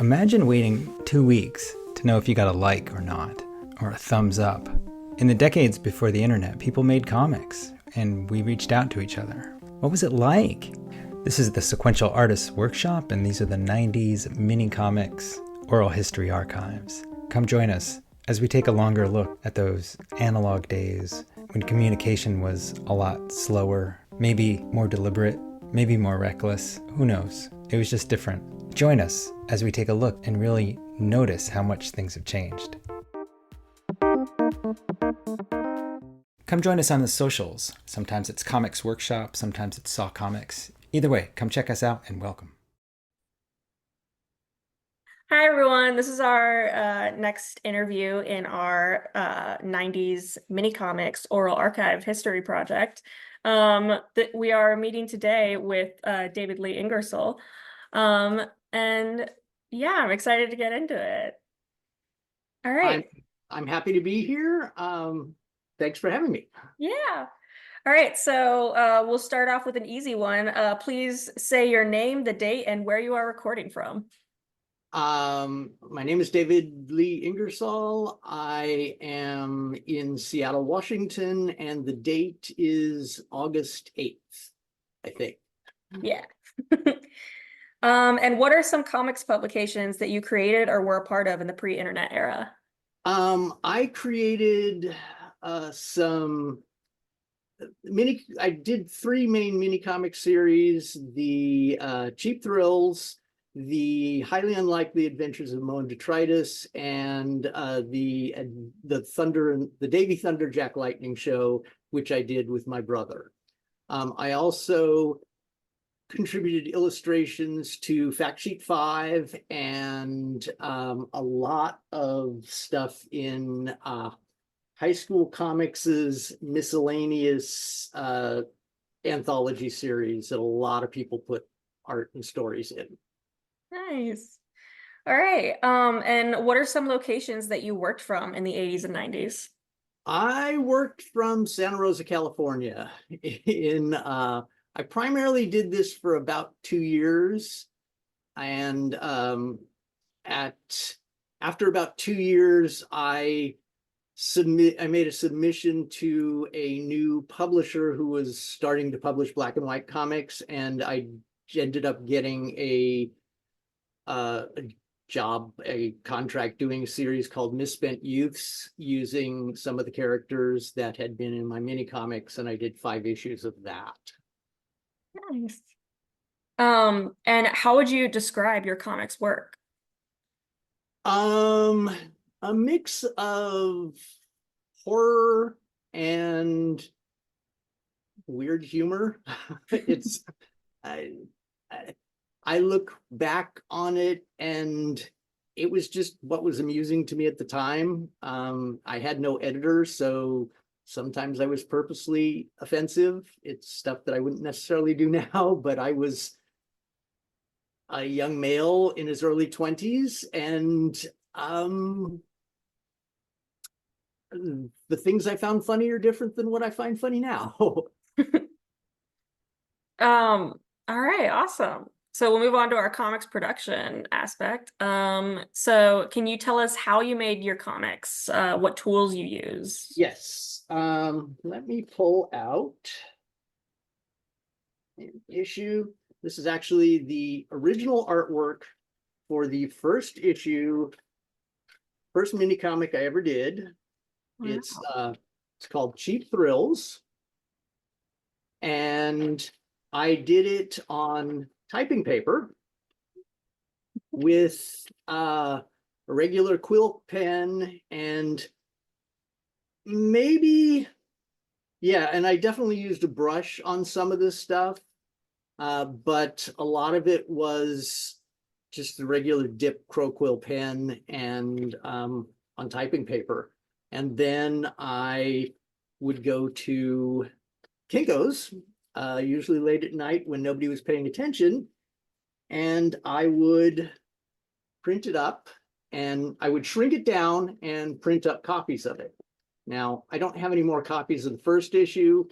Imagine waiting 2 weeks to know if you got a like or not, or a thumbs up. In the decades before the internet, people made comics, and we reached out to each other. What was it like? This is the Sequential Artists Workshop, and these are the 90s mini comics oral history archives. Come join us as we take a longer look at those analog days when communication was a lot slower, maybe more deliberate, maybe more reckless. Who knows? It was just different. Join us as we take a look and really notice how much things have changed. Come join us on the socials. Sometimes it's Comics Workshop, sometimes it's Saw Comics. Either way, come check us out and welcome. Hi, everyone. This is our next interview in our 90s mini comics oral archive history project. We are meeting today with David Lee Ingersoll. And yeah, I'm excited to get into it. All right. I'm happy to be here. Thanks for having me. Yeah. All right. So we'll start off with an easy one. Please say your name, the date, and where you are recording from. My name is David Lee Ingersoll. I am in Seattle, Washington, and the date is August 8th, I think. Yeah. And what are some comics publications that you created or were a part of in the pre-internet era? I created I did 3 main mini comic series: the Cheap Thrills, the Highly Unlikely Adventures of Moe Detritus, and the Davy Thunder Jack Lightning show, which I did with my brother. I also contributed illustrations to Factsheet Five and a lot of stuff in high school comics's miscellaneous anthology series that a lot of people put art and stories in. Nice. All right. And what are some locations that you worked from in the 80s and 90s? I worked from Santa Rosa, California. I primarily did this for about 2 years, and after about 2 years, I made a submission to a new publisher who was starting to publish black and white comics, and I ended up getting a contract doing a series called Misspent Youths, using some of the characters that had been in my mini comics, and I did 5 issues of that. Nice. And how would you describe your comics work? A mix of horror and weird humor. It's I look back on it, and it was just what was amusing to me at the time. I had no editor, so sometimes I was purposely offensive. It's stuff that I wouldn't necessarily do now, but I was a young male in his early 20s, and the things I found funny are different than what I find funny now. All right, awesome. So we'll move on to our comics production aspect. So can you tell us how you made your comics, what tools you use? Yes. Let me pull out an issue. This is actually the original artwork for the first mini comic I ever did. Wow. It's called Cheap Thrills, and I did it on typing paper with a regular quill pen, and and I definitely used a brush on some of this stuff, but a lot of it was just the regular dip crow quill pen and on typing paper. And then I would go to Kinko's, usually late at night when nobody was paying attention, and I would print it up, and I would shrink it down and print up copies of it. Now, I don't have any more copies of the first issue.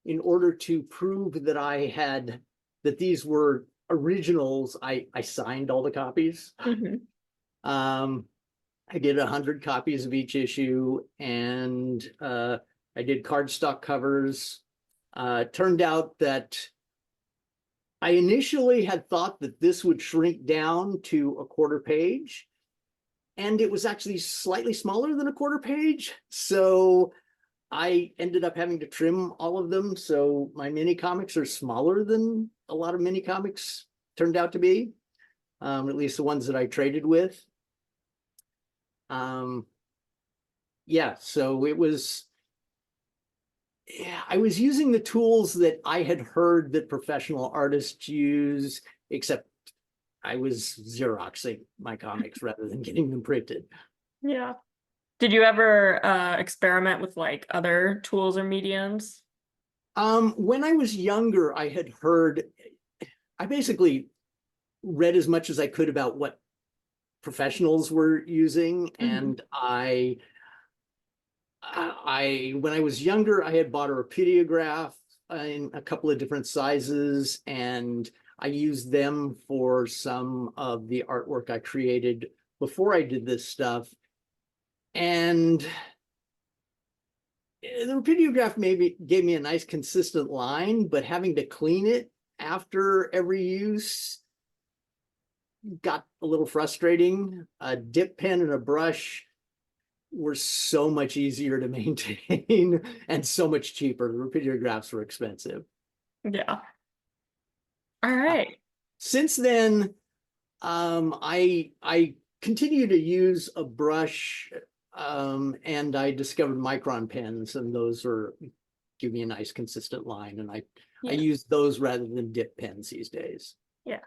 In order to prove that these were originals, I signed all the copies. Mm-hmm. I did 100 copies of each issue, and I did cardstock covers. Turned out that I initially had thought that this would shrink down to a quarter page, and it was actually slightly smaller than a quarter page. So I ended up having to trim all of them. So my mini comics are smaller than a lot of mini comics turned out to be, at least the ones that I traded with. Yeah, so it was, yeah, I was using the tools that I had heard that professional artists use, except I was Xeroxing my comics rather than getting them printed. Yeah. Did you ever experiment with like other tools or mediums? When I was younger, I had heard, I basically read as much as I could about what professionals were using, and when I was younger, I had bought a rapidograph in a couple of different sizes, and I used them for some of the artwork I created before I did this stuff. And the rapidograph maybe gave me a nice consistent line, but having to clean it after every use got a little frustrating. A dip pen and a brush were so much easier to maintain and so much cheaper. The rapidographs were expensive. Yeah. All right. Since then, I continue to use a brush, and I discovered micron pens, and those are give me a nice consistent line, and I use those rather than dip pens these days. Yeah.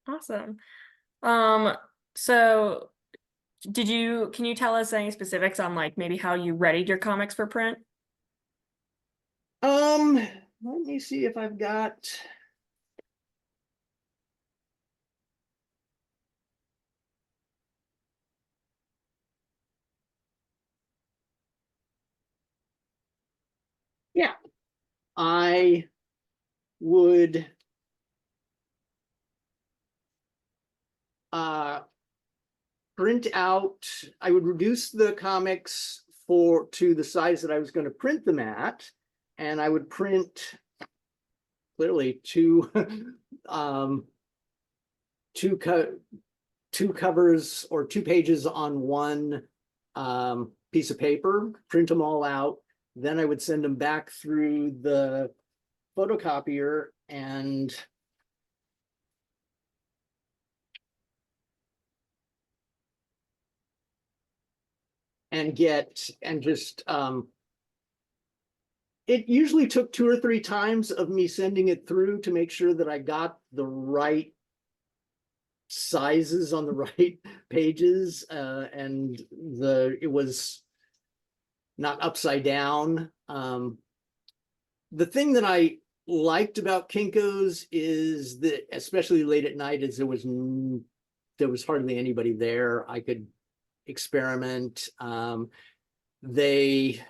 Awesome. So can you tell us any specifics on like maybe how you readied your comics for print? Let me see if I've got. Yeah, I would print out, I would reduce the comics to the size that I was going to print them at, and I would print clearly two covers or 2 pages on one piece of paper, print them all out. Then I would send them back through the photocopier and just it usually took 2 or 3 times of me sending it through to make sure that I got the right sizes on the right pages, and it was not upside down. The thing that I liked about Kinko's is that, especially late at night, is there was hardly anybody there. I could experiment. They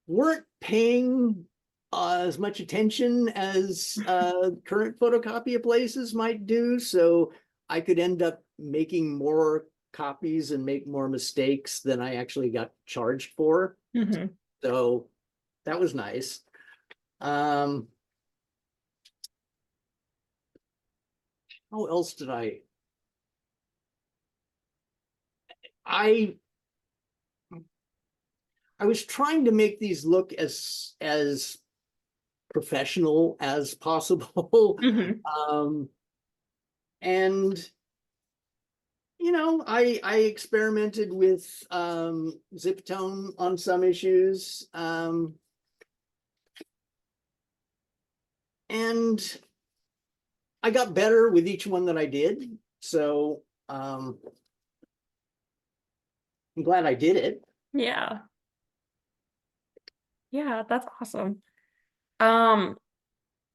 weren't paying as much attention as current photocopy places might do, so I could end up making more copies and make more mistakes than I actually got charged for. So that was nice. How else did I was trying to make these look as professional as possible. And you know, I experimented with zip tone on some issues, and I got better with each one that I did. So I'm glad I did it. Yeah. Yeah, that's awesome.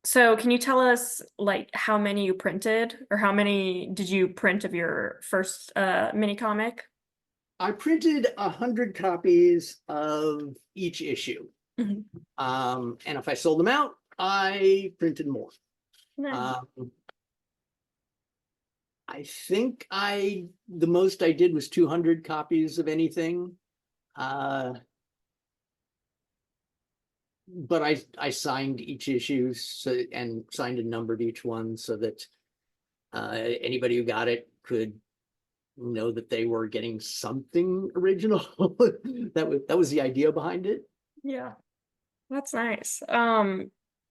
So can you tell us like how many you printed, or how many did you print of your first mini comic? I printed 100 copies of each issue. And if I sold them out, I printed more. Nice. I think the most I did was 200 copies of anything. But I signed each issue and signed and numbered each one so that anybody who got it could know that they were getting something original. That was the idea behind it. Yeah, that's nice.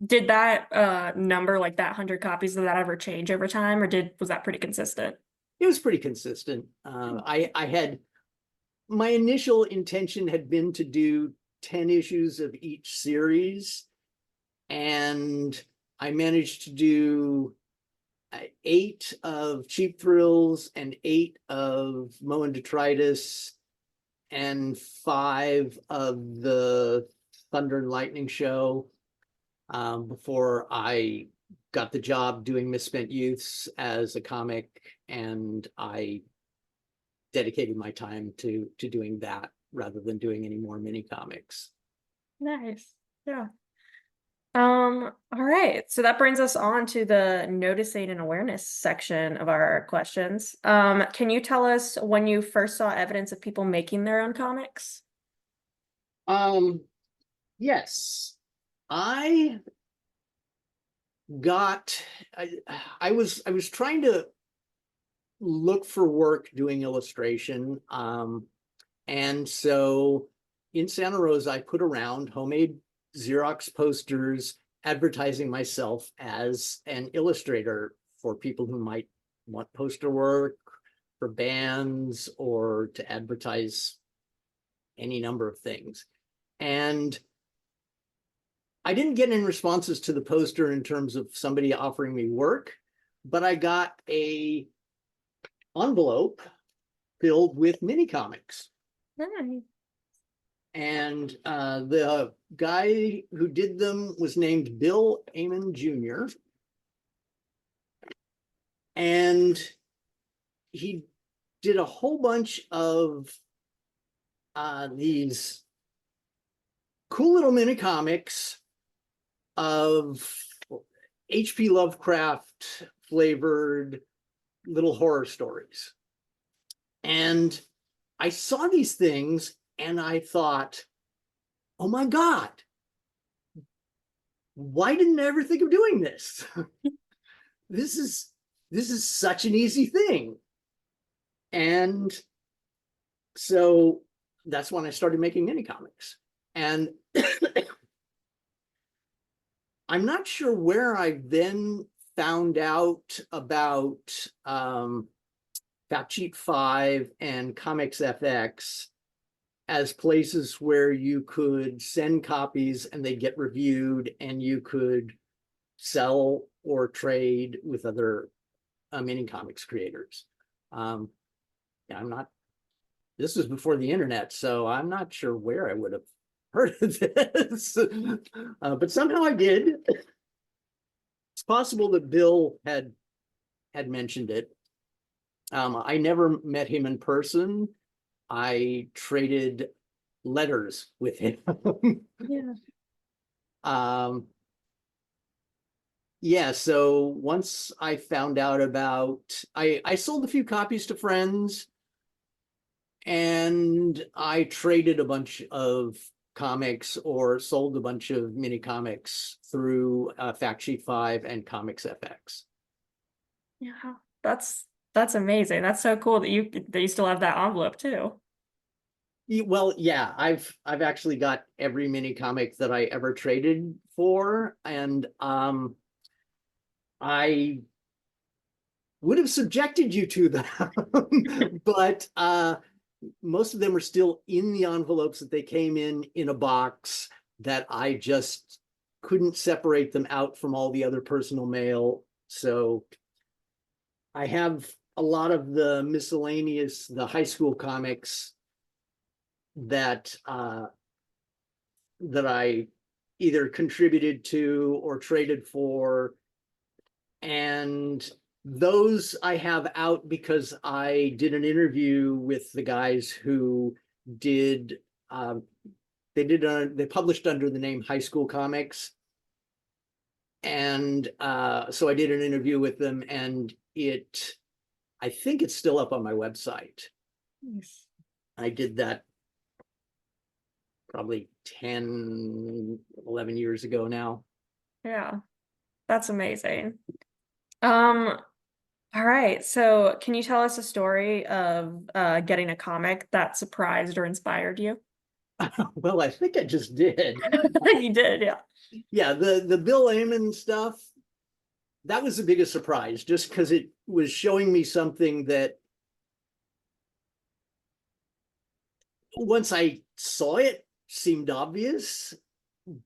Did that number, like that 100 copies, did that ever change over time, or was that pretty consistent? It was pretty consistent. I had my initial intention had been to do 10 issues of each series, and I managed to do 8 of Cheap Thrills and 8 of Moe and Detritus and 5 of the Thunder and Lightning show before I got the job doing Misspent Youths as a comic, and I dedicated my time to doing that rather than doing any more mini comics. Nice. Yeah. All right. So that brings us on to the noticing and awareness section of our questions. Can you tell us when you first saw evidence of people making their own comics? Yes. I was trying to look for work doing illustration. And so in Santa Rosa, I put around homemade Xerox posters advertising myself as an illustrator for people who might want poster work for bands or to advertise any number of things. And I didn't get any responses to the poster in terms of somebody offering me work, but I got a envelope filled with mini comics. Nice. And the guy who did them was named Bill Amon Jr. And he did a whole bunch of these cool little mini comics of H.P. Lovecraft flavored little horror stories. And I saw these things and I thought, oh my God, why didn't I ever think of doing this? This is such an easy thing. And so that's when I started making mini comics. And I'm not sure where I then found out about Factsheet 5 and Comics FX as places where you could send copies and they get reviewed and you could sell or trade with other mini comics creators. This was before the internet, so I'm not sure where I would have heard of this, but somehow I did. It's possible that Bill had mentioned it. I never met him in person. I traded letters with him. Yeah. So once I found out about, I sold a few copies to friends, and I traded a bunch of comics or sold a bunch of mini comics through Factsheet 5 and Comics FX. Yeah, that's amazing. That's so cool that you still have that envelope too. Well, yeah, I've actually got every mini comic that I ever traded for, and I would have subjected you to them, but most of them are still in the envelopes that they came in a box that I just couldn't separate them out from all the other personal mail. So I have a lot of the miscellaneous, the high school comics that that I either contributed to or traded for, and those I have out because I did an interview with the guys who did they published under the name High School Comics, and so I did an interview with them, and it I think it's still up on my website. Nice. I did that probably 10, 11 years ago now. Yeah, that's amazing. All right. So can you tell us a story of getting a comic that surprised or inspired you? Well, I think I just did. You did, yeah. Yeah, the Bill Ayman stuff, that was the biggest surprise, just because it was showing me something that once I saw it seemed obvious,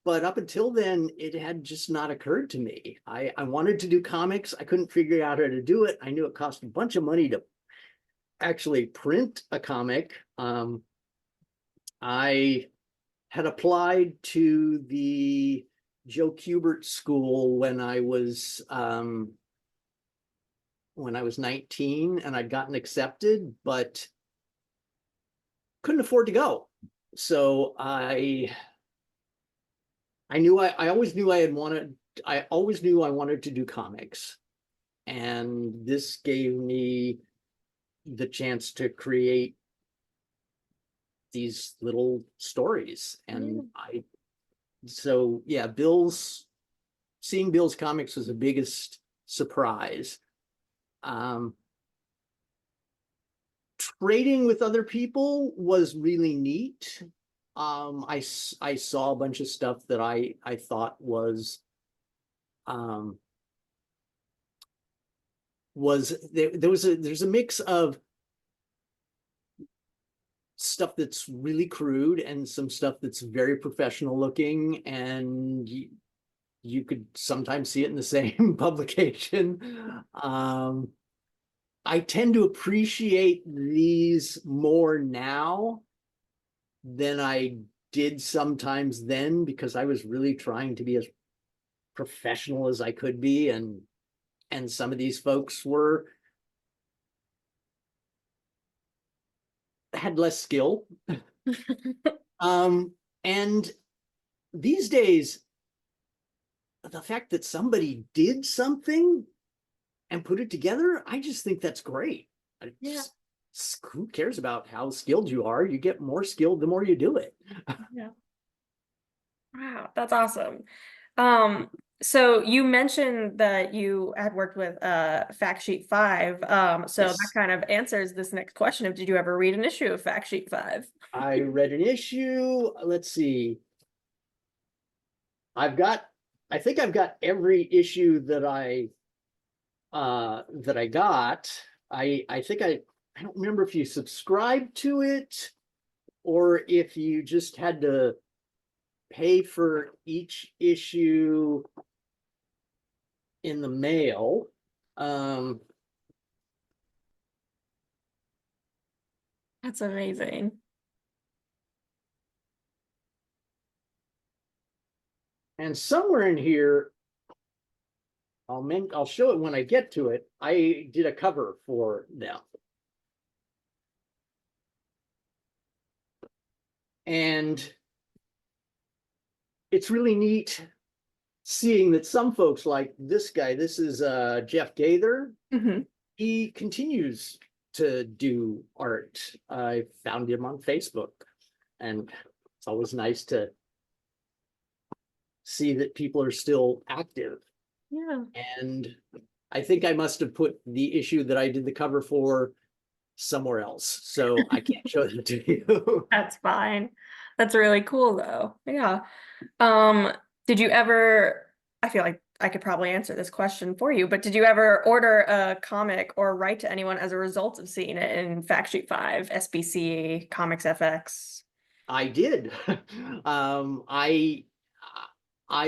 but up until then, it had just not occurred to me. I wanted to do comics. I couldn't figure out how to do it. I knew it cost a bunch of money to actually print a comic. I had applied to the Joe Kubert School when I was 19, and I'd gotten accepted, but couldn't afford to go. So I always knew I wanted to do comics. And this gave me the chance to create these little stories. And seeing Bill's comics was the biggest surprise. Trading with other people was really neat. I saw a bunch of stuff that I thought was there's a mix of stuff that's really crude and some stuff that's very professional looking, and you could sometimes see it in the same publication. I tend to appreciate these more now than I did sometimes then, because I was really trying to be as professional as I could be, and some of these folks had less skill. And these days, the fact that somebody did something and put it together, I just think that's great. Yeah. Who cares about how skilled you are? You get more skilled the more you do it. Yeah. Wow, that's awesome. So you mentioned that you had worked with Factsheet Five. So Yes. that kind of answers this next question of, did you ever read an issue of Factsheet Five? I read an issue. Let's see. I think I've got every issue that I got. I think I don't remember if you subscribed to it or if you just had to pay for each issue in the mail. That's amazing. And somewhere in here, I'll show it when I get to it. I did a cover for them. And it's really neat seeing that some folks, like this guy, this is Jeff Gaither, he continues to do art. I found him on Facebook, and it's always nice to see that people are still active. Yeah. And I think I must have put the issue that I did the cover for somewhere else, so I can't show it to you. That's fine. That's really cool though. Yeah. Did you ever, I feel like I could probably answer this question for you, but did you ever order a comic or write to anyone as a result of seeing it in Factsheet 5, SBC, Comics FX? I did. I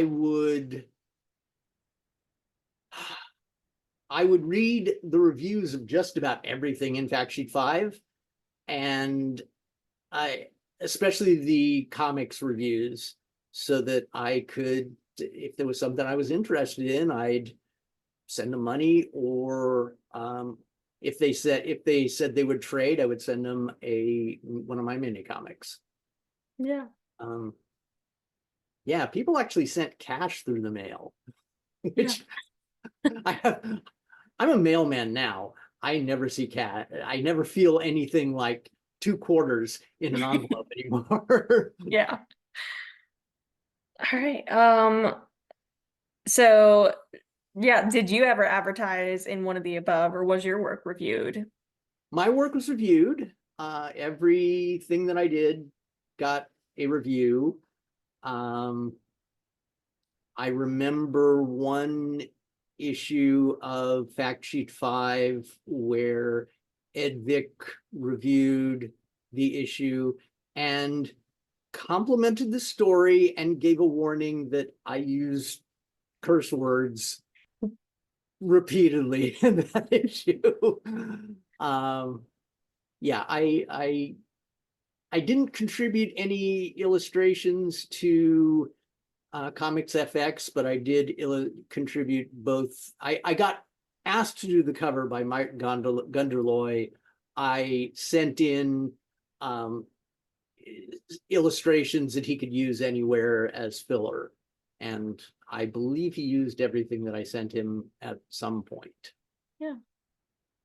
would read the reviews of just about everything in Factsheet 5, and especially the comics reviews, so that I could, if there was something I was interested in, I'd send them money, or if they said they would trade, I would send them one of my mini comics. Yeah. Yeah, people actually sent cash through the mail, which I'm a mailman now. I never see cat. I never feel anything like 2/4 in an envelope anymore. Yeah. All right. So yeah, did you ever advertise in one of the above, or was your work reviewed? My work was reviewed. Everything that I did got a review. I remember one issue of Factsheet Five where Ed Vick reviewed the issue and complimented the story and gave a warning that I used curse words repeatedly in that issue. Yeah, I didn't contribute any illustrations to Comics FX, but I did contribute both. I got asked to do the cover by Mike Gunderloy. I sent in illustrations that he could use anywhere as filler. And I believe he used everything that I sent him at some point. Yeah,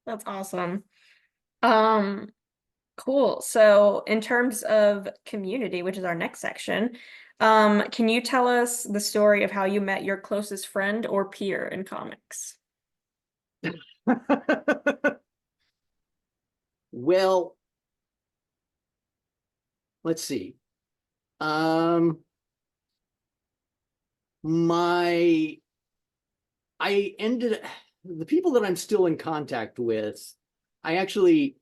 that's awesome. Cool. So in terms of community, which is our next section, can you tell us the story of how you met your closest friend or peer in comics? Well, let's see. The people that I'm still in contact with, I actually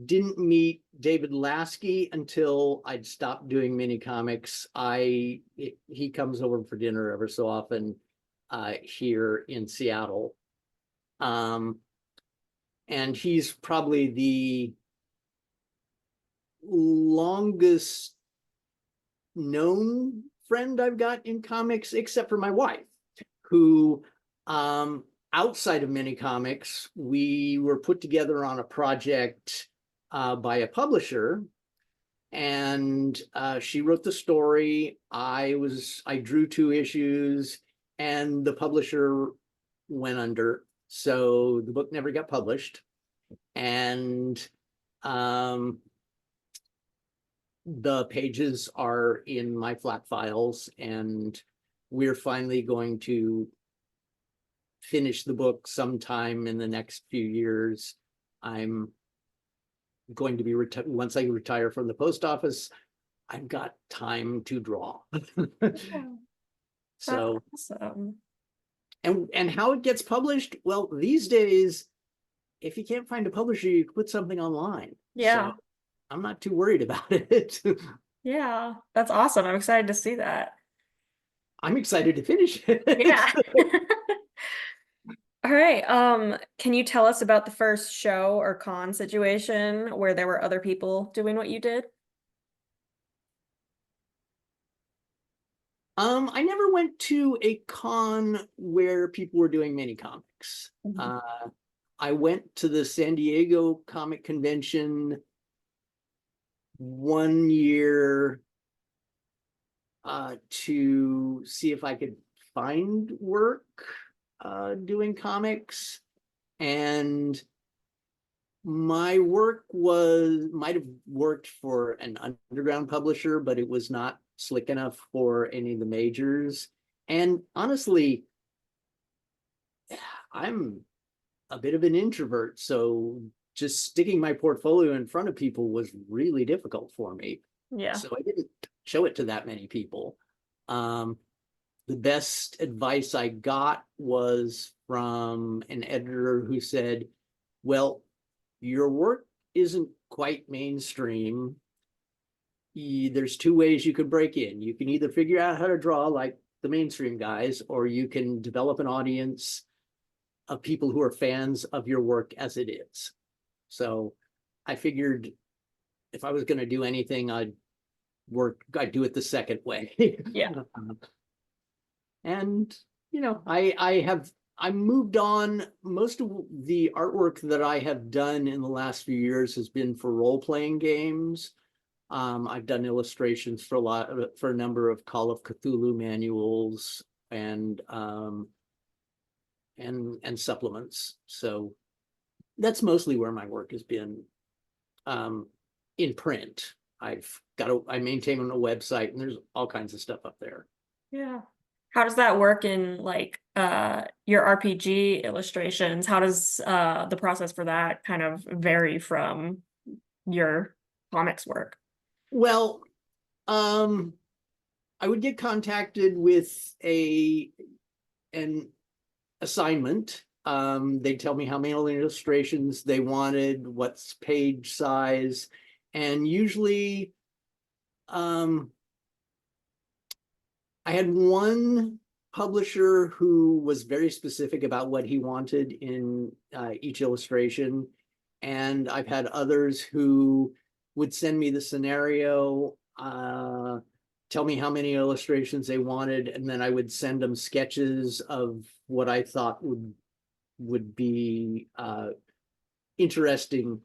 didn't meet David Lasky until I'd stopped doing mini comics. He comes over for dinner ever so often here in Seattle. And he's probably the longest known friend I've got in comics, except for my wife, who outside of mini comics, we were put together on a project by a publisher, and she wrote the story. I drew 2 issues, and the publisher went under, so the book never got published. And the pages are in my flat files, and we're finally going to finish the book sometime in the next few years. I'm going to be once I retire from the post office, I've got time to draw. So awesome. And how it gets published, well, these days, if you can't find a publisher, you can put something online. Yeah. So I'm not too worried about it. Yeah, that's awesome. I'm excited to see that. I'm excited to finish it. Yeah. All right. Can you tell us about the first show or con situation where there were other people doing what you did? I never went to a con where people were doing mini comics. I went to the San Diego Comic Convention one year to see if I could find work doing comics, and my work might have worked for an underground publisher, but it was not slick enough for any of the majors. And honestly, I'm a bit of an introvert, so just sticking my portfolio in front of people was really difficult for me. Yeah. So I didn't show it to that many people. The best advice I got was from an editor who said, well, your work isn't quite mainstream. There's 2 ways you could break in. You can either figure out how to draw like the mainstream guys, or you can develop an audience of people who are fans of your work as it is. So I figured if I was going to do anything, I'd do it the second way. Yeah. And I moved on. Most of the artwork that I have done in the last few years has been for role-playing games. I've done illustrations for a number of Call of Cthulhu manuals and supplements. So that's mostly where my work has been. In print, I maintain a website, and there's all kinds of stuff up there. Yeah. How does that work in like your RPG illustrations? How does the process for that kind of vary from your comics work? Well, I would get contacted with an assignment. They'd tell me how many illustrations they wanted, what's page size, and usually I had one publisher who was very specific about what he wanted in each illustration. And I've had others who would send me the scenario, tell me how many illustrations they wanted, and then I would send them sketches of what I thought would be interesting,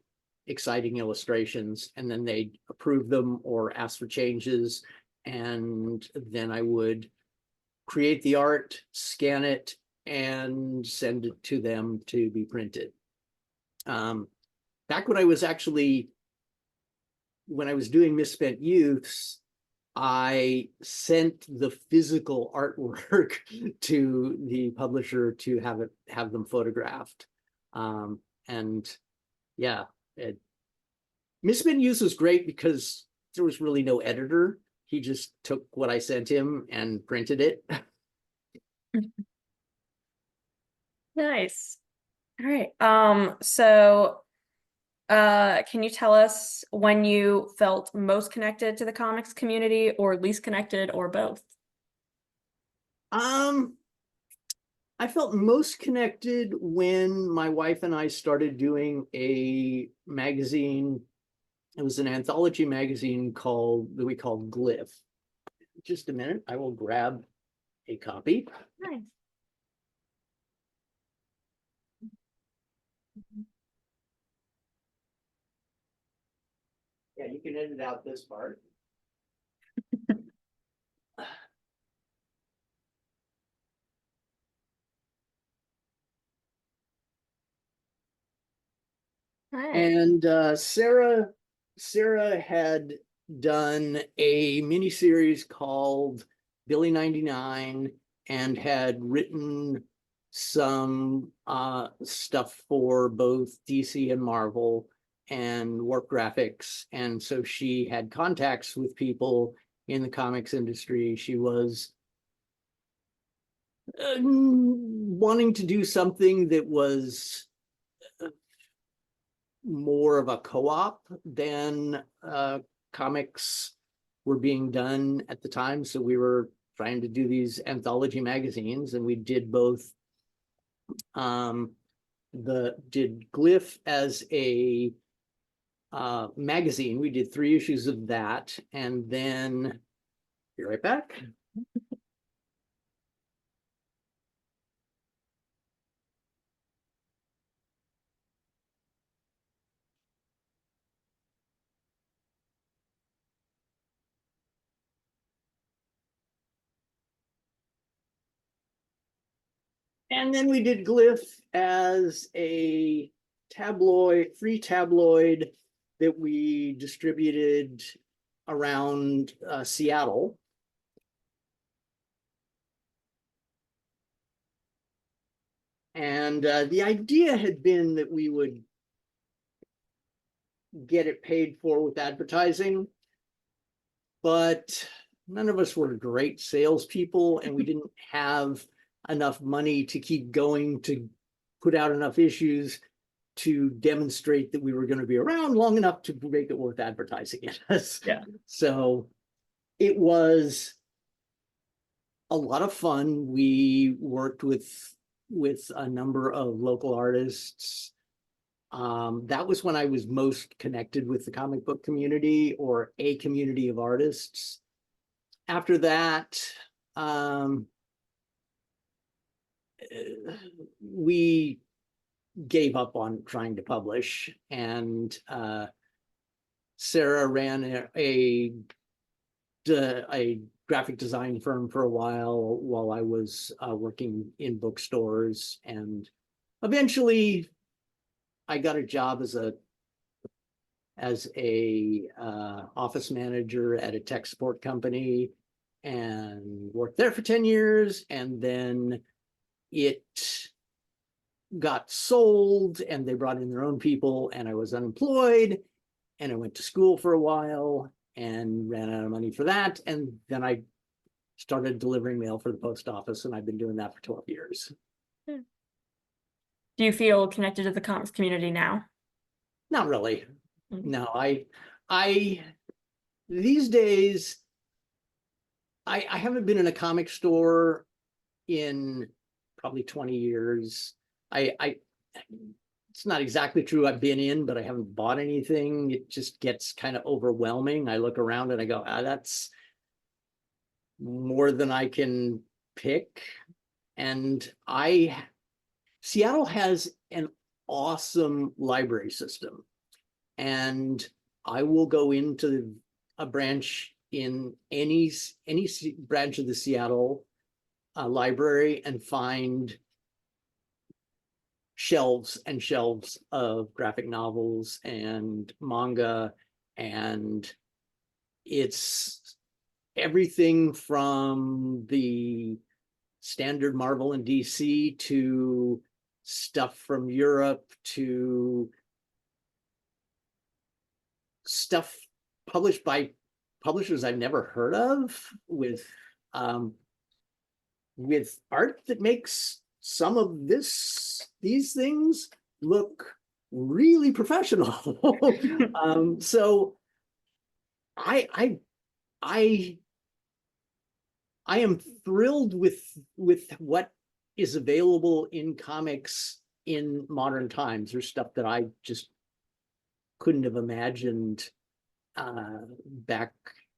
exciting illustrations, and then they'd approve them or ask for changes. And then I would create the art, scan it, and send it to them to be printed. Back when I was doing Misspent Youths, I sent the physical artwork to the publisher to have them photographed. And yeah, Misspent Youths was great because there was really no editor. He just took what I sent him and printed it. Nice. All right. So can you tell us when you felt most connected to the comics community or least connected or both? I felt most connected when my wife and I started doing a magazine. It was an anthology magazine that we called GLYPH. Just a minute, I will grab a copy. Nice. Yeah, you can edit out this part. All right. And Sarah had done a miniseries called Billy 99 and had written some stuff for both DC and Marvel and Warp Graphics. And so she had contacts with people in the comics industry. She was wanting to do something that was more of a co-op than comics were being done at the time. So we were trying to do these anthology magazines, and we did both. Did GLYPH as a magazine. We did 3 issues of that, and then be right back. And then we did GLYPH as a free tabloid that we distributed around Seattle. And the idea had been that we would get it paid for with advertising, but none of us were great salespeople, and we didn't have enough money to keep going to put out enough issues to demonstrate that we were going to be around long enough to make it worth advertising it. Yeah. So it was a lot of fun. We worked with a number of local artists. That was when I was most connected with the comic book community, or a community of artists. After that, we gave up on trying to publish, and Sarah ran a graphic design firm for a while I was working in bookstores, and eventually I got a job as a office manager at a tech support company and worked there for 10 years. And then it got sold and they brought in their own people and I was unemployed and I went to school for a while and ran out of money for that. And then I started delivering mail for the post office and I've been doing that for 12 years. Do you feel connected to the comics community now? Not really. Mm-hmm. No, I these days I haven't been in a comic store in probably 20 years. I it's not exactly true I've been in, but I haven't bought anything. It just gets kind of overwhelming. I look around and I go, that's more than I can pick. And Seattle has an awesome library system. And I will go into a branch in any branch of the Seattle library and find shelves and shelves of graphic novels and manga, and it's everything from the standard Marvel and DC to stuff from Europe to stuff published by publishers I've never heard of with art that makes some of these things look really professional. So I am thrilled with what is available in comics in modern times. There's stuff that I just couldn't have imagined back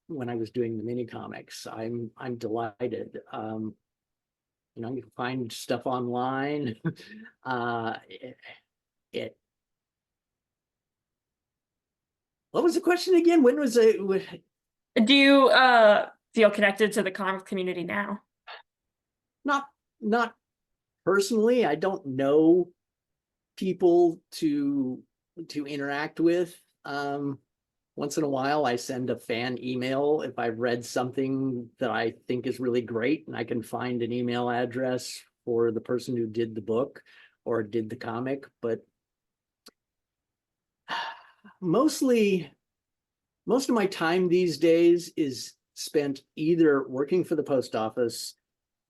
when I was doing the mini comics. I'm delighted. You know, you can find stuff online. What was the question again? When was it? Do you feel connected to the comics community now? Not personally. I don't know people to interact with. Once in a while, I send a fan email if I've read something that I think is really great, and I can find an email address for the person who did the book or did the comic. But most of my time these days is spent either working for the post office,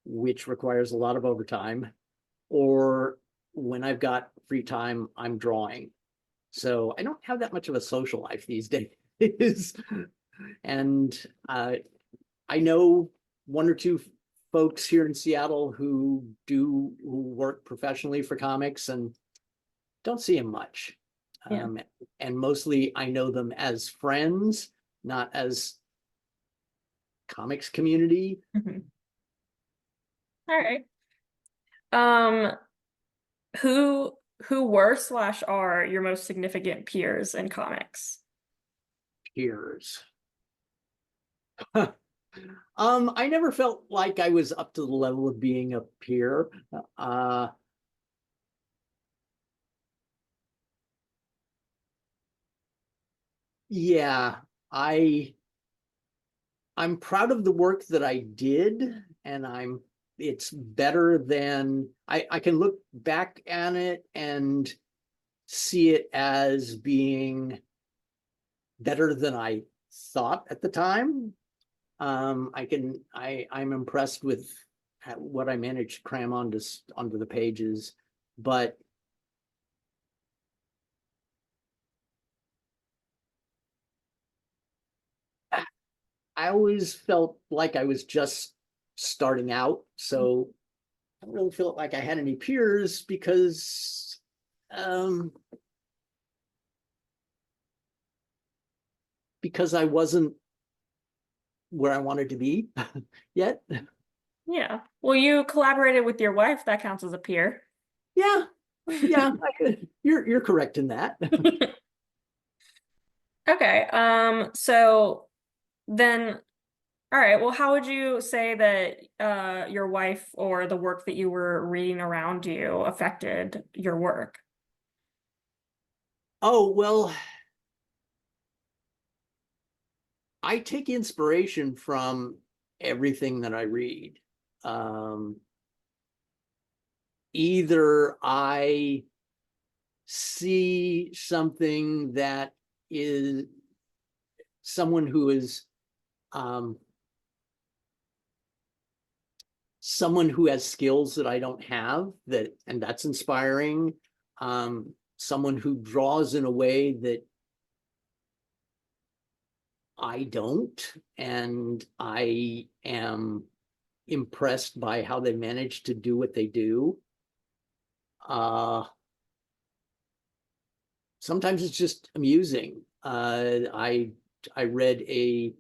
which requires a lot of overtime, or when I've got free time, I'm drawing. So I don't have that much of a social life these days. And I know one or two folks here in Seattle who work professionally for comics and don't see them much. Yeah. And mostly I know them as friends, not as comics community. Mm-hmm. All right. Who were / are your most significant peers in comics? Peers. I never felt like I was up to the level of being a peer. Yeah, I'm proud of the work that I did, and it's better than I can look back at it and see it as being better than I thought at the time. I'm impressed with what I managed to cram onto the pages, but I always felt like I was just starting out. So I don't really feel like I had any peers because I wasn't where I wanted to be yet. Yeah. Well, you collaborated with your wife. That counts as a peer. Yeah. You're correct in that. Okay. So then, all right. Well, how would you say that your wife or the work that you were reading around you affected your work? Oh, well, I take inspiration from everything that I read. Either I see something that is someone who is someone who has skills that I don't have, and that's inspiring. Someone who draws in a way that I don't, and I am impressed by how they manage to do what they do. Sometimes it's just amusing. I read a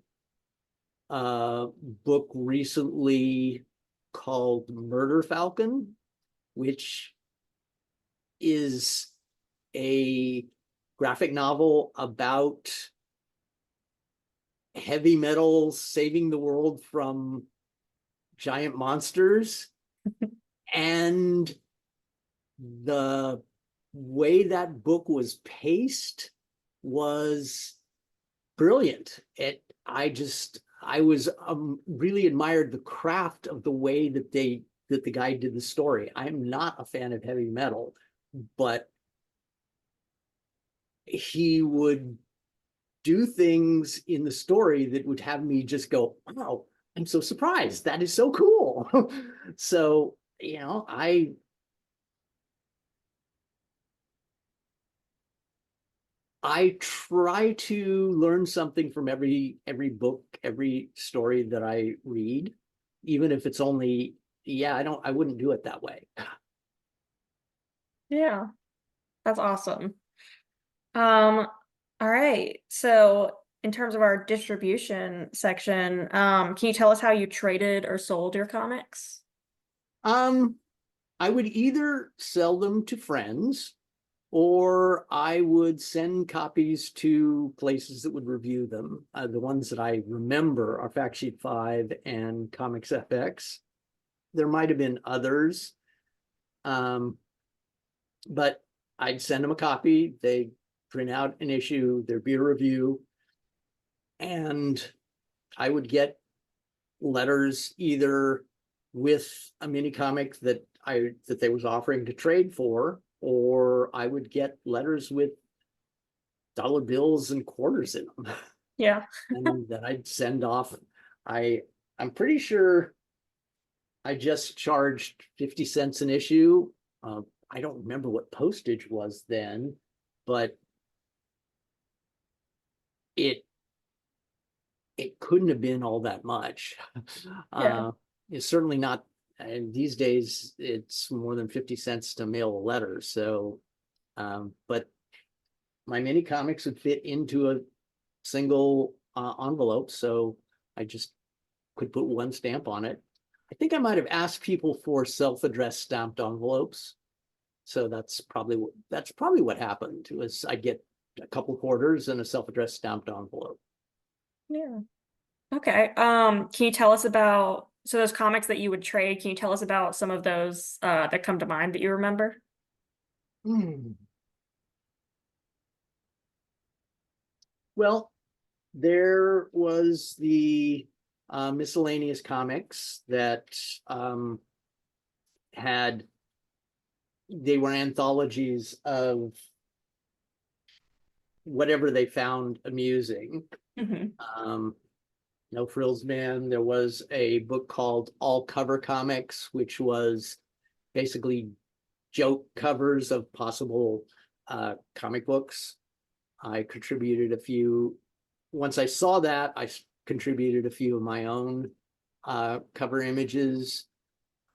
book recently called Murder Falcon, which is a graphic novel about heavy metal saving the world from giant monsters. And the way that book was paced was brilliant. I was really admired the craft of the way that the guy did the story. I'm not a fan of heavy metal, but he would do things in the story that would have me just go, wow, I'm so surprised. That is so cool. So, I try to learn something from every book, every story that I read, even if it's only, I wouldn't do it that way. Yeah, that's awesome. All right. So in terms of our distribution section, can you tell us how you traded or sold your comics? I would either sell them to friends, or I would send copies to places that would review them. The ones that I remember are Factsheet Five and Comics FX. There might have been others, but I'd send them a copy. They print out an issue, there'd be a review, and I would get letters either with a mini comic that they was offering to trade for, or I would get letters with dollar bills and quarters in them. Yeah. And that I'd send off. I'm pretty sure I just charged 50 cents an issue. I don't remember what postage was then, but it couldn't have been all that much. Yeah. It's certainly not, and these days it's more than 50 cents to mail a letter. So, but my mini comics would fit into a single envelope, so I just could put one stamp on it. I think I might have asked people for self-addressed stamped envelopes. So that's probably what happened. Was I get a couple quarters and a self-addressed stamped envelope. Yeah. Okay. Can you tell us about those comics that you would trade? Can you tell us about some of those that come to mind that you remember? Well, there was the miscellaneous comics that they were anthologies of whatever they found amusing. No Frills Man. There was a book called All Cover Comics, which was basically joke covers of possible comic books. I contributed a few. Once I saw that, I contributed a few of my own cover images.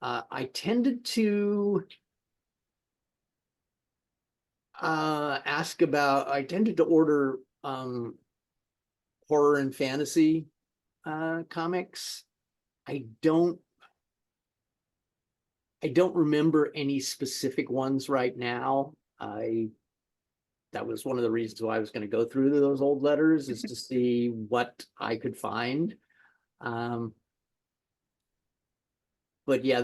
I tended to I tended to order horror and fantasy comics. I don't remember any specific ones right now. That was one of the reasons why I was going to go through those old letters, is to see what I could find. But yeah,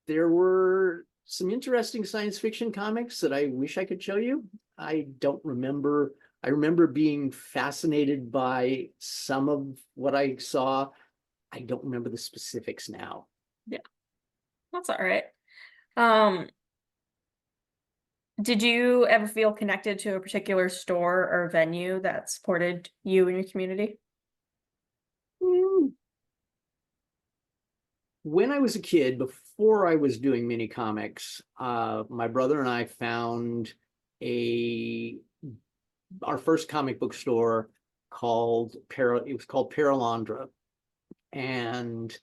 there were some interesting science fiction comics that I wish I could show you. I don't remember. I remember being fascinated by some of what I saw. I don't remember the specifics now. Yeah, that's all right. Did you ever feel connected to a particular store or venue that supported you and your community? When I was a kid, before I was doing mini comics, my brother and I found our first comic book store called it was called Paralandra. And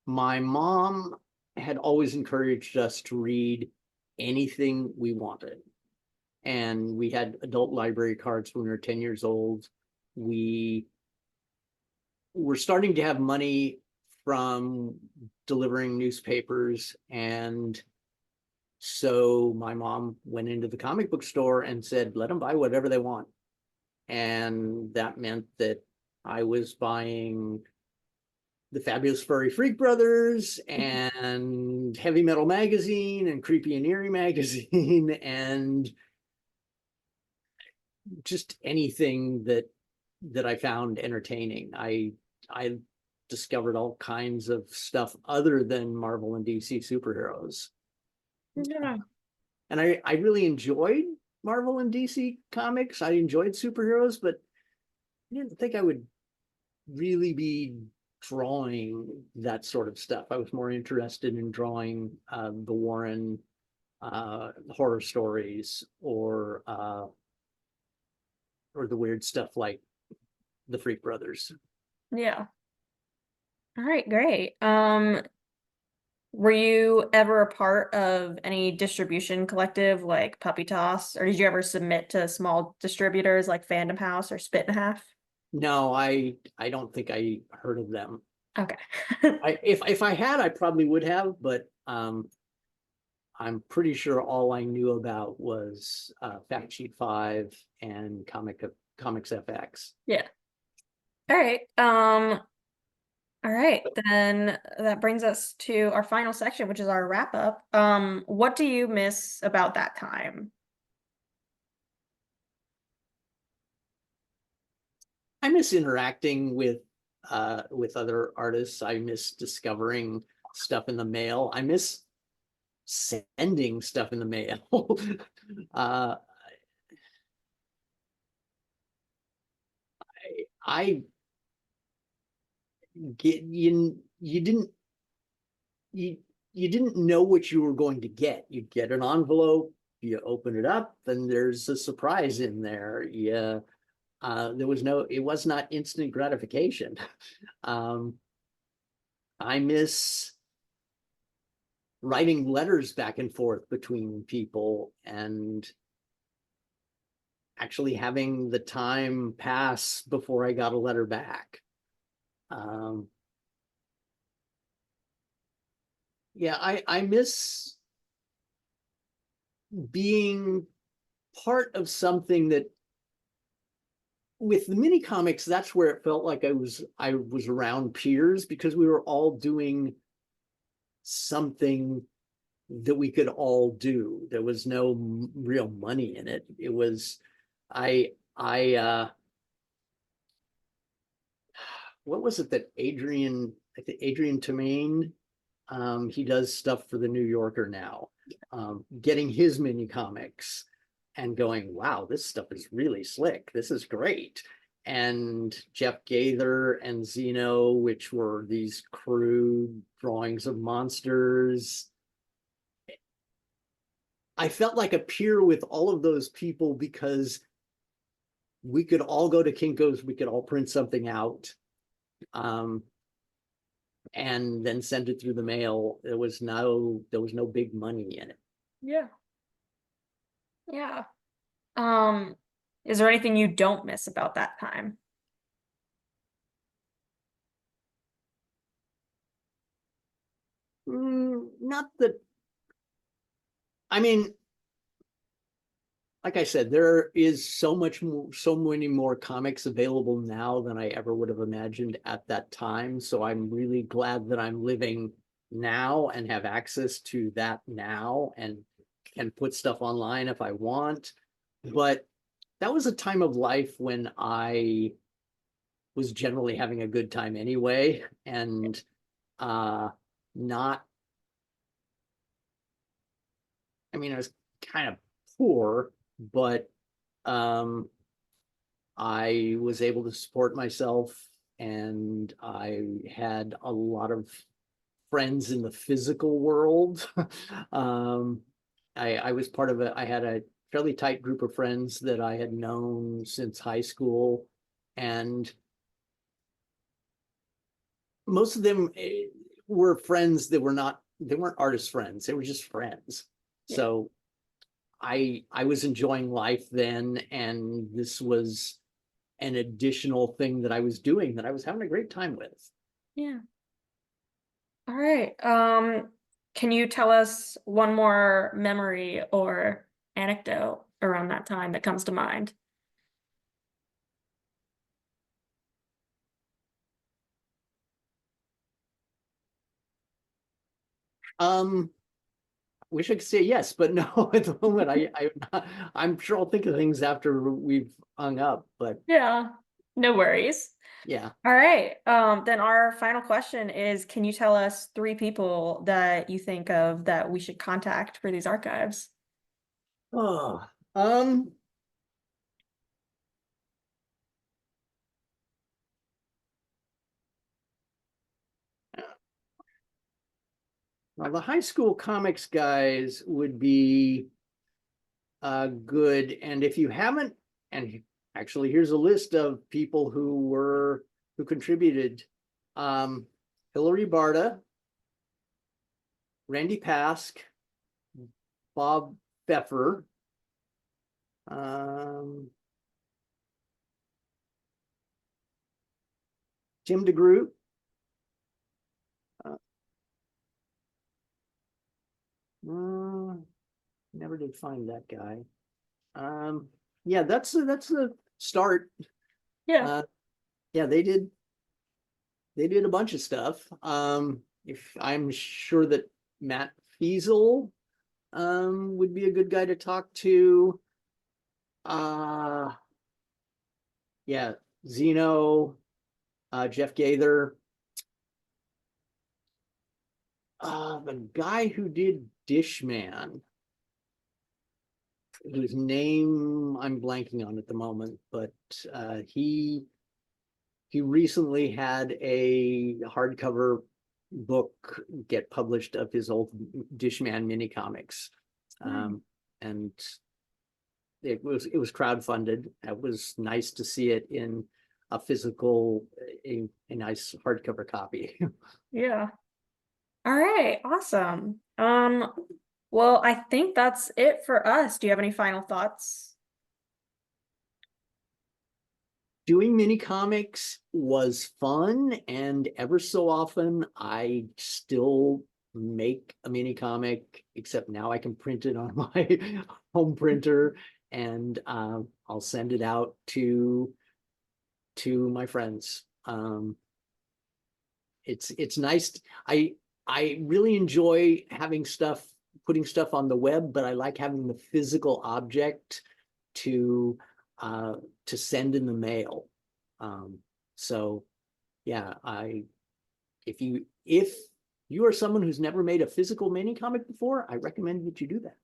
my mom had always encouraged us to read anything we wanted. And we had adult library cards when we were 10 years old. We were starting to have money from delivering newspapers. And so my mom went into the comic book store and said, let them buy whatever they want. And that meant that I was buying the Fabulous Furry Freak Brothers and Heavy Metal Magazine and Creepy and Eerie Magazine and just anything that I found entertaining. I discovered all kinds of stuff other than Marvel and DC superheroes. Yeah. And I really enjoyed Marvel and DC comics. I enjoyed superheroes, but I didn't think I would really be drawing that sort of stuff. I was more interested in drawing the Warren horror stories or the weird stuff like the Freak Brothers. Yeah. All right, great. Were you ever a part of any distribution collective like Puppy Toss, or did you ever submit to small distributors like Fandom House or Spit and a Half? No, I don't think I heard of them. Okay. If I had, I probably would have, but I'm pretty sure all I knew about was Factsheet 5 and Comics FX. Yeah. All right. All right, then that brings us to our final section, which is our wrap up. What do you miss about that time? I miss interacting with other artists. I miss discovering stuff in the mail. I miss sending stuff in the mail. I get you didn't know what you were going to get. You get an envelope, you open it up, and there's a surprise in there. Yeah, it was not instant gratification. I miss writing letters back and forth between people and actually having the time pass before I got a letter back. Yeah, I miss being part of something that with the mini comics, that's where it felt like I was around peers because we were all doing something that we could all do. There was no real money in it. It was what was it that Adrian Tamain, he does stuff for the New Yorker now, getting his mini comics and going, wow, this stuff is really slick. This is great. And Jeff Gaither and Zeno, which were these crude drawings of monsters. I felt like a peer with all of those people because we could all go to Kinko's, we could all print something out, and then send it through the mail. There was no big money in it. Yeah. Yeah. Is there anything you don't miss about that time? Not that, I mean, like I said, there is so many more comics available now than I ever would have imagined at that time. So I'm really glad that I'm living now and have access to that now and can put stuff online if I want. But that was a time of life when I was generally having a good time anyway, and not, I mean, I was kind of poor, but I was able to support myself, and I had a lot of friends in the physical world. I was part of I had a fairly tight group of friends that I had known since high school, and most of them were friends that they weren't artist friends, they were just friends. Yeah. So I was enjoying life then, and this was an additional thing that I was doing that I was having a great time with. Yeah. All right. Can you tell us one more memory or anecdote around that time that comes to mind? Wish I could say yes, but no, at the moment I'm sure I'll think of things after we've hung up, but Yeah, no worries. yeah. All right. Then our final question is, can you tell us 3 people that you think of that we should contact for these archives? Oh, well, the high school comics guys would be good. And if you haven't, and actually here's a list of people who contributed. Hillary Barta, Randy Pask, Bob Pfeffer, Tim DeGroot, never did find that guy. Yeah, that's a start. Yeah. Yeah, they did a bunch of stuff. If I'm sure that Matt Fiesel would be a good guy to talk to. Yeah, Zeno, Jeff Gaither. The guy who did Dishman, whose name I'm blanking on at the moment, but he recently had a hardcover book get published of his old Dishman mini comics, and it was crowdfunded. It was nice to see it in a physical, a nice hardcover copy. Yeah. All right, awesome. Well, I think that's it for us. Do you have any final thoughts? Doing mini comics was fun, and ever so often I still make a mini comic, except now I can print it on my home printer, and I'll send it out to my friends. It's nice. I really enjoy having putting stuff on the web, but I like having the physical object to send in the mail. So yeah, if you are someone who's never made a physical mini comic before, I recommend that you do that.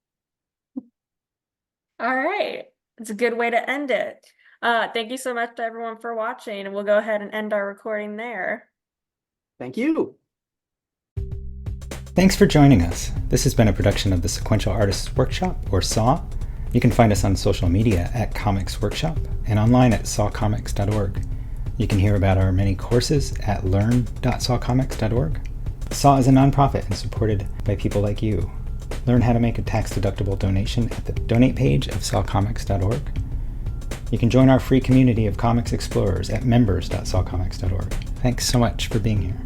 All right. It's a good way to end it. Thank you so much to everyone for watching, and we'll go ahead and end our recording there. Thank you. Thanks for joining us. This has been a production of the Sequential Artists Workshop, or SAW. You can find us on social media at Comics Workshop and online at sawcomics.org. You can hear about our many courses at learn.sawcomics.org. SAW is a nonprofit and supported by people like you. Learn how to make a tax-deductible donation at the donate page of sawcomics.org. You can join our free community of comics explorers at members.sawcomics.org. Thanks so much for being here.